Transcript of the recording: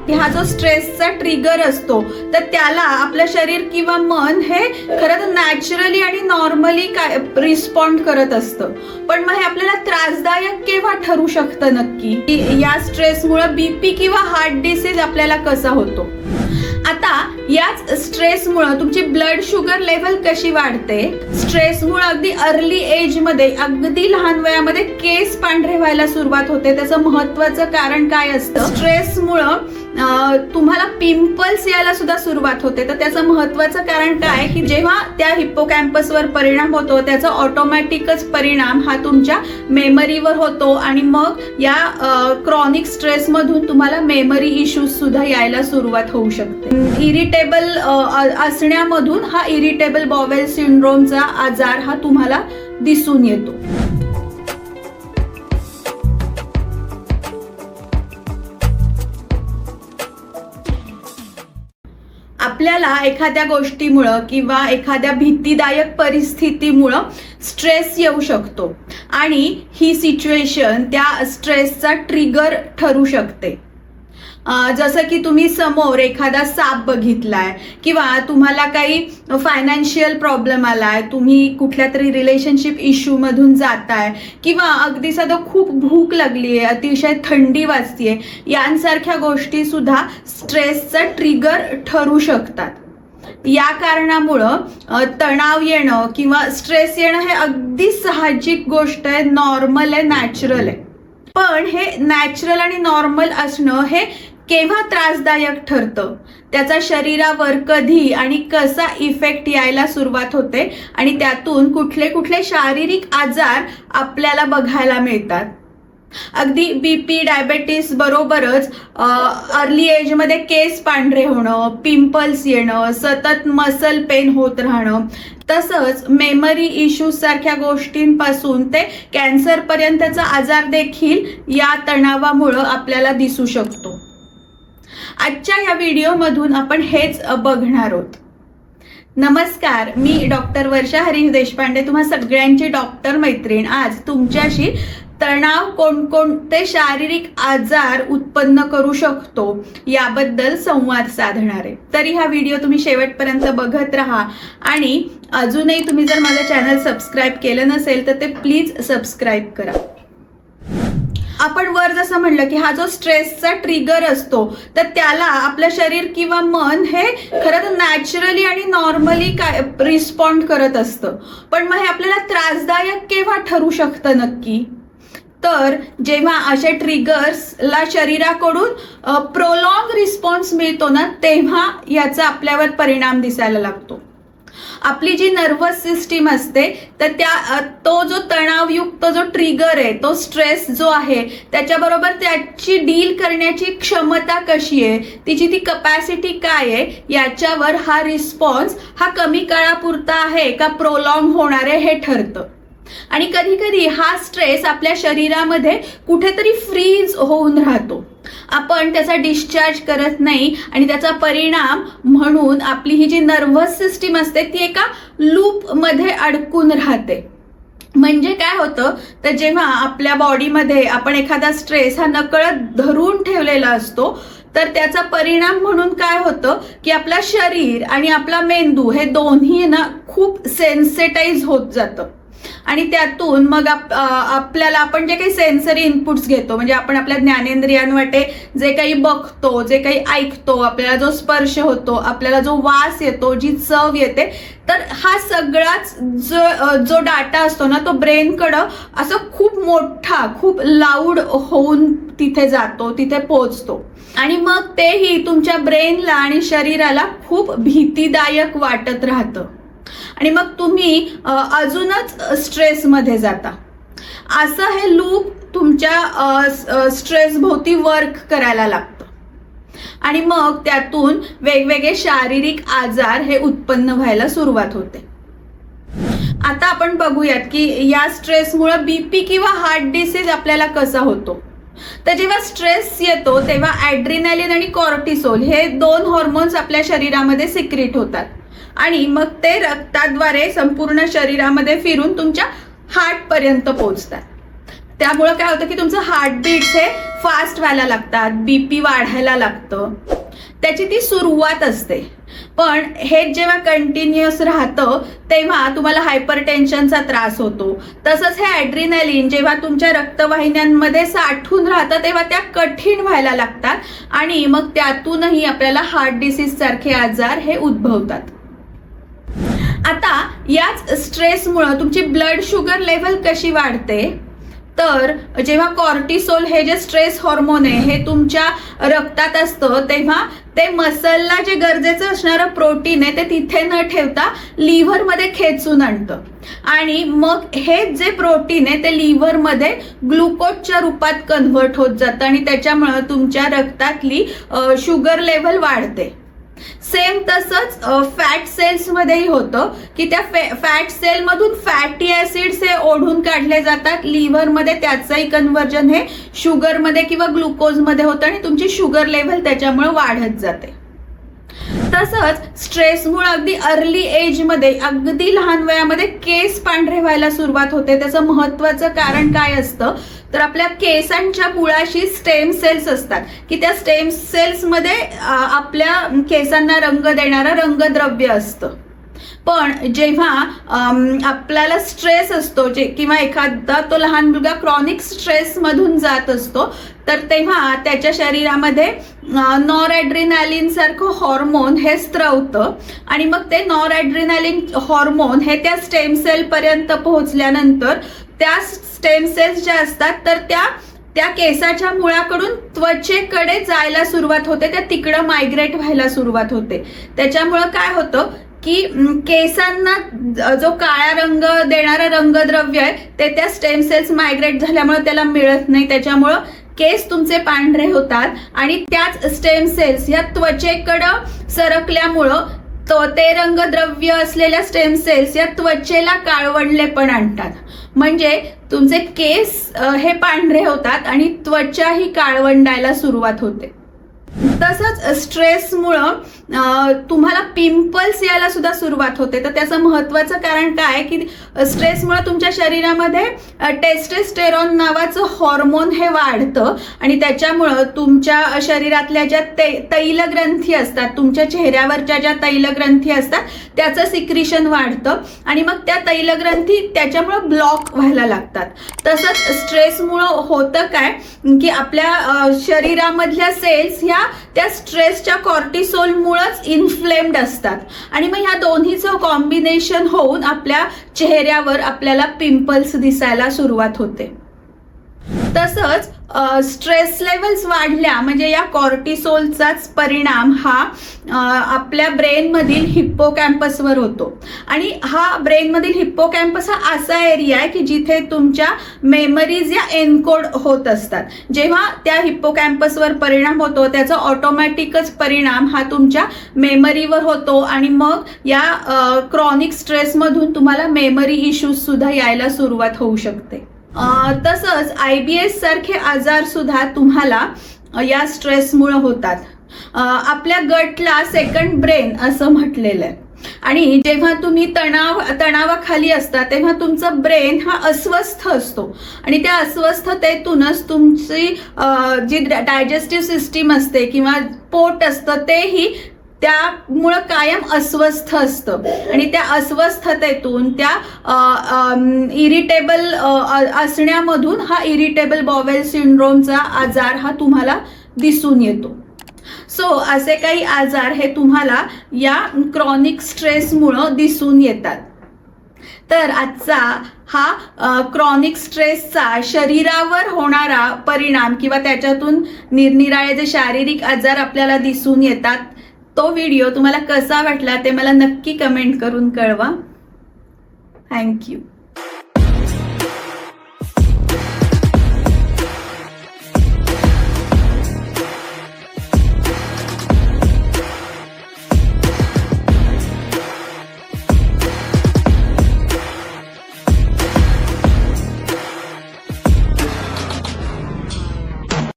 की हा जो स्ट्रेसचा ट्रिगर असतो तर त्याला आपलं शरीर किंवा मन हे खरं तर नॅचरली आणि नॉर्मली काय रिस्पॉन्ड करत असतं. पण मग हे आपल्याला त्रासदायक केव्हा ठरू शकतं नक्की, की या स्ट्रेसमुळे बीपी किंवा हार्ट डिसीज आपल्याला कसा होतो. आता याच स्ट्रेसमुळे तुमची ब्लड शुगर लेवल कशी वाढते. स्ट्रेसमुळे अगदी अर्ली एज मध्ये, अगदी लहान वयामध्ये केस पांढरे व्हायला सुरुवात होते. त्याचं महत्वाचं कारण काय असतं, स्ट्रेसमुळे तुम्हाला पिंपल्स यायला सुद्धा सुरुवात होते. तर त्याचं महत्वाचं कारण काय, की जेव्हा त्या हिप्पोकॅम्पसवर परिणाम होतो त्याचा ऑटोमॅटिकच परिणाम हा तुमच्या मेमरीवर होतो आणि मग या क्रॉनिक स्ट्रेस मधून तुम्हाला मेमरी इश्यूज सुद्धा यायला सुरुवात होऊ शकते. इरिटेबल असण्यामधून हा इरिटेबल बॉवेल सिंड्रोमचा आजार हा तुम्हाला दिसून येतो. आपल्याला एखाद्या गोष्टीमुळं किंवा एखाद्या भीतीदायक परिस्थितीमुळं स्ट्रेस येऊ शकतो आणि ही सिच्युएशन त्या स्ट्रेसचा ट्रिगर ठरू शकते. जसं की तुम्ही समोर एखादा साप बघितलाय किंवा तुम्हाला काही फायनान्शियल प्रॉब्लेम आलाय, तुम्ही कुठल्या तरी रिलेशनशिप इश्यू मधून जाताय किंवा अगदी साधं खूप भूक लागलीये, अतिशय थंडी वाजतीये, यांसारख्या गोष्टी सुद्धा स्ट्रेसचा ट्रिगर ठरू शकतात. या कारणामुळं तणाव येणं किंवा स्ट्रेस येणं हे अगदी साहजिक गोष्ट आहे, नॉर्मल आहे, नॅचरल आहे. पण हे नॅचरल आणि नॉर्मल असणं हे केव्हा त्रासदायक ठरतं, त्याचा शरीरावर कधी आणि कसा इफेक्ट यायला सुरुवात होते आणि त्यातून कुठले कुठले शारीरिक आजार आपल्याला बघायला मिळतात. अगदी बीपी, डायबेटीस बरोबरच अर्ली एज मध्ये केस पांढरे होणं, पिंपल्स येणं, सतत मसल पेन होत राहणं, तसंच मेमरी इश्यूज सारख्या गोष्टींपासून ते कॅन्सर पर्यंतचा आजार देखील या तणावामुळे आपल्याला दिसू शकतो. आजच्या या व्हिडिओमधून आपण हेच बघणार आहोत. नमस्कार, मी डॉक्टर वर्षा हरीश देशपांडे, तुम्हा सगळ्यांची डॉक्टर मैत्रीण. आज तुमच्याशी तणाव कोणकोणते शारीरिक आजार उत्पन्न करू शकतो याबद्दल संवाद साधणार आहे. तरी हा व्हिडिओ तुम्ही शेवटपर्यंत बघत राहा आणि अजूनही तुम्ही जर माझं चॅनल सबस्क्राईब केलं नसेल तर ते प्लीज सबस्क्राईब करा. आपण वर जसं म्हणलं की हा जो स्ट्रेसचा ट्रिगर असतो तर त्याला आपलं शरीर किंवा मन हे खरं तर नॅचरली आणि नॉर्मली काय रिस्पॉन्ड करत असतं. पण मग हे आपल्याला त्रासदायक केव्हा ठरू शकतं नक्की, तर जेव्हा अशा ट्रिगर्सला शरीराकडून प्रोलॉंग रिस्पॉन्स मिळतो ना, तेव्हा याचा आपल्यावर परिणाम दिसायला लागतो. आपली जी नर्वस सिस्टीम असते तर तो जो तणावयुक्त जो ट्रिगर आहे, तो स्ट्रेस जो आहे, त्याच्याबरोबर त्याची डील करण्याची क्षमता कशी आहे, तिची ती कपॅसिटी काय आहे, याच्यावर हा रिस्पॉन्स हा कमी काळापुरता आहे का प्रोलॉंग होणार आहे हे ठरतं. आणि कधी कधी हा स्ट्रेस आपल्या शरीरामध्ये कुठेतरी फ्रीज होऊन राहतो. आपण त्याचा डिस्चार्ज करत नाही आणि त्याचा परिणाम म्हणून आपली ही जी नर्वस सिस्टीम असते ती एका लूप मध्ये अडकून राहते. म्हणजे काय होतं, तर जेव्हा आपल्या बॉडीमध्ये आपण एखादा स्ट्रेस हा नकळत धरून ठेवलेला असतो तर त्याचा परिणाम म्हणून काय होतं की आपलं शरीर आणि आपला मेंदू हे दोन्ही ना खूप सेन्सिटाईज होत जातं. आणि त्यातून मग आपल्याला आपण जे काही सेन्सरी इनपुट्स घेतो, म्हणजे आपण आपल्या ज्ञानेंद्रियांवाटे जे काही बघतो, जे काही ऐकतो, आपल्याला जो स्पर्श होतो, आपल्याला जो वास येतो, जी चव येते, तर हा सगळाच जो डाटा असतो ना तो ब्रेनकडं असं खूप मोठा, खूप लाऊड होऊन तिथे जातो, तिथे पोहोचतो. आणि मग तेही तुमच्या ब्रेनला आणि शरीराला खूप भीतीदायक वाटत राहतं आणि मग तुम्ही अजूनच स्ट्रेसमध्ये जाता. असं हे लूप तुमच्या स्ट्रेस भोवती वर्क करायला लागतं आणि मग त्यातून वेगवेगळे शारीरिक आजार हे उत्पन्न व्हायला सुरुवात होते. आता आपण बघूयात की या स्ट्रेसमुळे बीपी किंवा हार्ट डिसीज आपल्याला कसा होतो. तर जेव्हा स्ट्रेस येतो तेव्हा ॲड्रिनालिन आणि कॉर्टिसोल हे दोन हॉर्मोन्स आपल्या शरीरामध्ये सिक्रेट होतात आणि मग ते रक्ताद्वारे संपूर्ण शरीरामध्ये फिरून तुमच्या हार्ट पर्यंत पोहोचतात. त्यामुळे काय होतं की तुमचं हार्टबीट्स हे फास्ट व्हायला लागतात, बीपी वाढायला लागतं. त्याची ती सुरुवात असते. पण हे जेव्हा कंटिन्युअस राहतं तेव्हा तुम्हाला हायपरटेन्शनचा त्रास होतो. तसंच हे ॲड्रिनॅलिन जेव्हा तुमच्या रक्तवाहिन्यांमध्ये साठून राहतं तेव्हा त्या कठीण व्हायला लागतात आणि मग त्यातूनही आपल्याला हार्ट डिसीज सारखे आजार हे उद्भवतात. आता याच स्ट्रेसमुळे तुमची ब्लड शुगर लेवल कशी वाढते, तर जेव्हा कॉर्टिसोल हे जे स्ट्रेस हॉर्मोन आहे हे तुमच्या रक्तात असतं तेव्हा ते मसलला जे गरजेचं असणारं प्रोटीन आहे ते तिथे न ठेवता लिव्हरमध्ये खेचून आणतं आणि मग हे जे प्रोटीन आहे ते लिव्हरमध्ये ग्लुकोजच्या रूपात कन्व्हर्ट होत जातं आणि त्याच्यामुळे तुमच्या रक्तातली शुगर लेवल वाढते. सेम तसंच फॅट सेल्स मध्येही होतं की त्या फॅट सेल मधून फॅटी ऍसिड्स हे ओढून काढले जातात लिव्हरमध्ये, त्याचंही कन्व्हर्जन हे शुगरमध्ये किंवा ग्लुकोजमध्ये होतं आणि तुमची शुगर लेव्हल त्याच्यामुळे वाढत जाते. तसंच स्ट्रेसमुळे अगदी अर्ली एजमध्ये, अगदी लहान वयामध्ये केस पांढरे व्हायला सुरुवात होते. त्याचं महत्वाचं कारण काय असतं, तर आपल्या केसांच्या मुळाशी स्टेम सेल्स असतात की त्या स्टेम सेल्समध्ये आपल्या केसांना रंग देणारं रंगद्रव्य असतं. पण जेव्हा आपल्याला स्ट्रेस असतो किंवा एखादा तो लहान मुलगा क्रॉनिक स्ट्रेस मधून जात असतो तर तेव्हा त्याच्या शरीरामध्ये नॉरएड्रिनालिन सारखं हॉर्मोन हे स्त्रवतं आणि मग ते नॉरएड्रिनालिन हॉर्मोन हे त्या स्टेम सेल पर्यंत पोहोचल्यानंतर त्या स्टेम सेल्स ज्या असतात तर त्या केसाच्या मुळाकडून त्वचेकडे जायला सुरुवात होते, त्या तिकडं मायग्रेट व्हायला सुरुवात होते. त्याच्यामुळं काय होतं की केसांना जो काळा रंग देणारा रंगद्रव्य आहे ते त्या स्टेम सेल्स मायग्रेट झाल्यामुळे त्याला मिळत नाही. त्याच्यामुळं केस तुमचे पांढरे होतात आणि त्याच स्टेम सेल्स या त्वचेकडं सरकल्यामुळं ते रंगद्रव्य असलेल्या स्टेम सेल्स या त्वचेला काळवंडले पण आणतात. म्हणजे तुमचे केस हे पांढरे होतात आणि त्वचा ही काळवंडायला सुरुवात होते. तसंच स्ट्रेसमुळं तुम्हाला पिंपल्स यायला सुद्धा सुरुवात होते. तर त्याचं महत्वाचं कारण काय की स्ट्रेसमुळे तुमच्या शरीरामध्ये टेस्टोस्टेरॉन नावाचं हॉर्मोन हे वाढतं आणि त्याच्यामुळं तुमच्या शरीरातल्या ज्या तैलग्रंथी असतात, तुमच्या चेहऱ्यावरच्या ज्या तैलग्रंथी असतात त्याचं सिक्रिशन वाढतं आणि मग त्या तैलग्रंथी त्याच्यामुळं ब्लॉक व्हायला लागतात. तसंच स्ट्रेसमुळं होतं काय की आपल्या शरीरामधल्या सेल्स ह्या त्या स्ट्रेसच्या कॉर्टिसोलमुळेच इन्फ्लेम्ड असतात आणि मग ह्या दोन्हीचं कॉम्बिनेशन होऊन आपल्या चेहऱ्यावर आपल्याला पिंपल्स दिसायला सुरुवात होते. तसंच स्ट्रेस लेवल्स वाढल्या म्हणजे या कॉर्टिसोलचाच परिणाम हा आपल्या ब्रेन मधील हिप्पोकॅम्पसवर होतो आणि हा ब्रेन मधील हिप्पोकॅम्पस हा असा एरिया आहे की जिथे तुमच्या मेमरीज या एन्कोड होत असतात. जेव्हा त्या हिप्पोकॅम्पसवर परिणाम होतो त्याचा ऑटोमॅटिकच परिणाम हा तुमच्या मेमरीवर होतो आणि मग या क्रॉनिक स्ट्रेस मधून तुम्हाला मेमरी इश्यूज सुद्धा यायला सुरुवात होऊ शकते. तसंच IBS सारखे आजार सुद्धा तुम्हाला या स्ट्रेसमुळे होतात. आपल्या गटला सेकंड ब्रेन असं म्हटलेलं आहे आणि जेव्हा तुम्ही तणावाखाली असता तेव्हा तुमचं ब्रेन हा अस्वस्थ असतो आणि त्या अस्वस्थतेतूनच तुमची जी डायजेस्टिव्ह सिस्टीम असते किंवा पोट असतं तेही त्यामुळं कायम अस्वस्थ असतं आणि त्या अस्वस्थतेतून त्या इरिटेबल असण्यामधून हा इरिटेबल बॉवेल सिंड्रोमचा आजार हा तुम्हाला दिसून येतो. सो असे काही आजार हे तुम्हाला या क्रॉनिक स्ट्रेसमुळं दिसून येतात. तर आजचा हा क्रॉनिक स्ट्रेसचा शरीरावर होणारा परिणाम किंवा त्याच्यातून निरनिराळे जे शारीरिक आजार आपल्याला दिसून येतात तो व्हिडिओ तुम्हाला कसा वाटला ते मला नक्की कमेंट करून कळवा. थँक्यू.